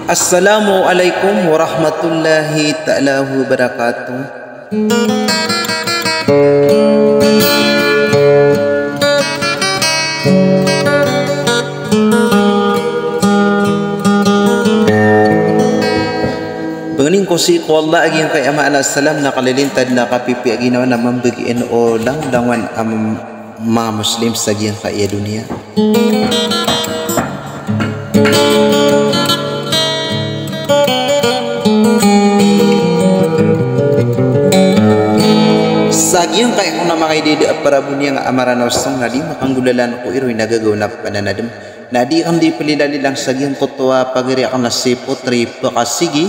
Assalamualaikum warahmatullahi ta'ala wabarakatuh. Pengening ko si ko Allah agi kay ama alayhi salam nakalilintad na kapipi agi na mambagiin o lang langwan ang mga Muslim sa agi kay dunia. Sagyang kaya kung na makaididi at para bunya nga amaran osong nadi makanggulalan ko iroy nagagaw na pananadam nadi ang di palilali lang sagyang kutwa pagiri akong nasipot ripa kasigi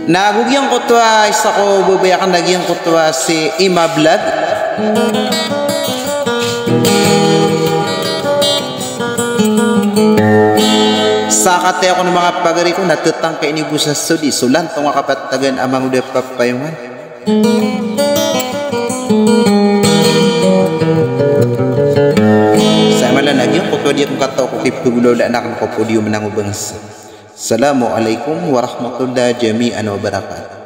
nagugyang kutwa isa ko bubayakan nagyang kutwa si Ima Vlog. Sakate ako ng mga pagari ko natatang kay inigo sa sudi sulan tong kapatagan amang udah papayungan sa malanagyan ko to di akong kataw ko kipugulaw la anak ko po di umanang ubangas. Assalamualaikum warahmatullahi jami'an wabarakatuh.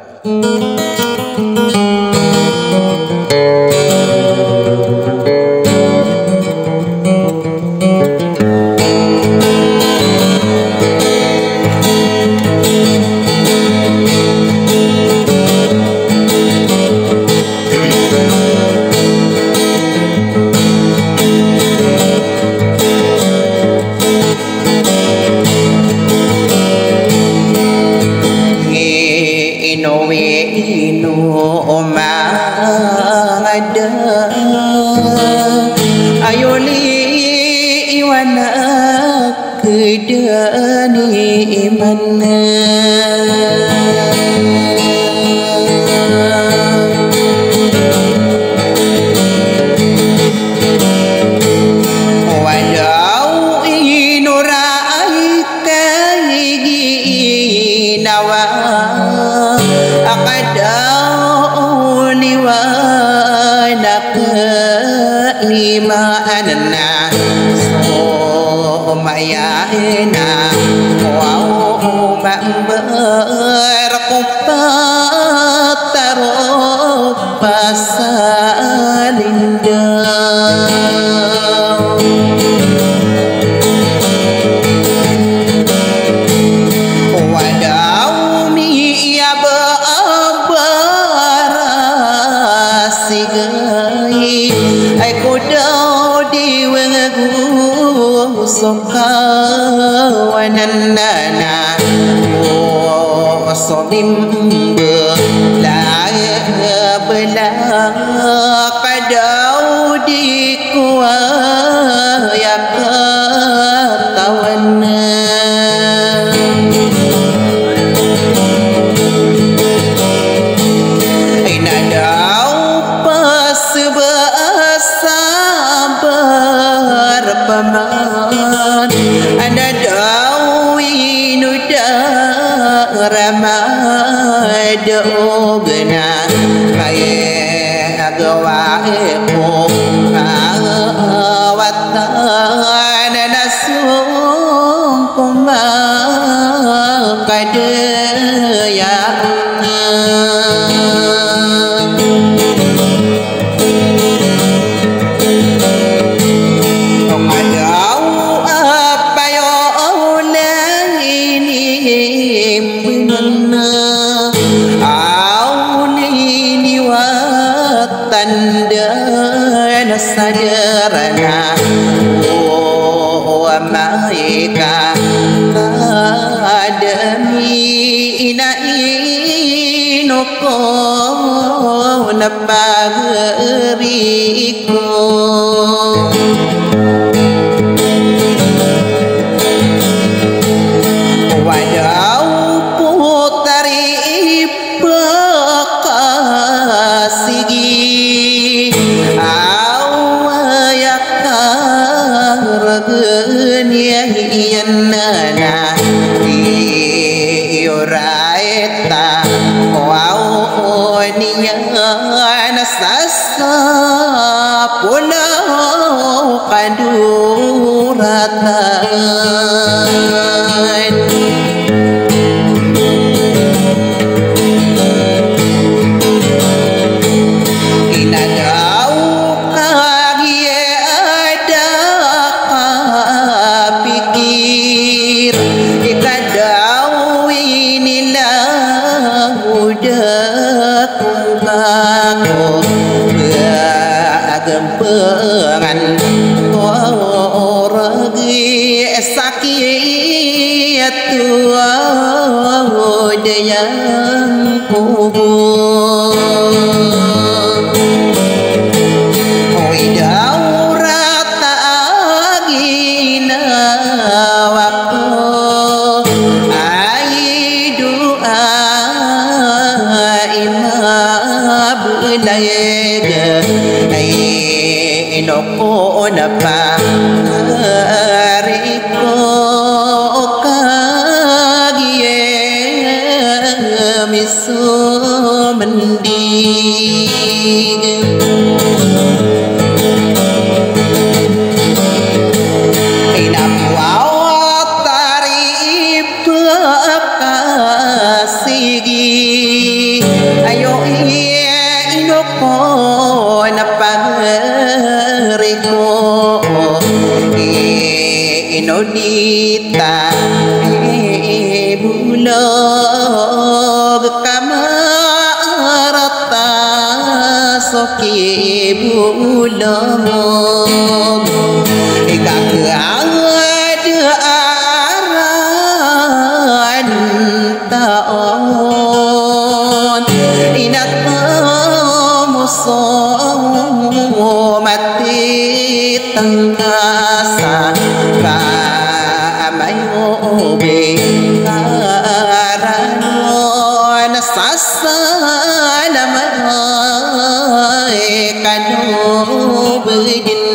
tanda nasadarana wa maika adami inoko napagriku wadaw putari pakasigi awayakaragen yahiyanana ioraeta niya nasasa pulau kaduratan inadaw kagye ada kapikir ikadaw inilah udah aku agempengan oragi sakit tua yang kubur widau rata agina waktu layega ay inoko na pa riko kagye miso mendig inapwaw tari pakasigi ayo inoko napagriku inodita bulog kamarata soki bulog ikakaaran taon inat mati tangkasa kamayo bekarano nasasalamay kanu bedin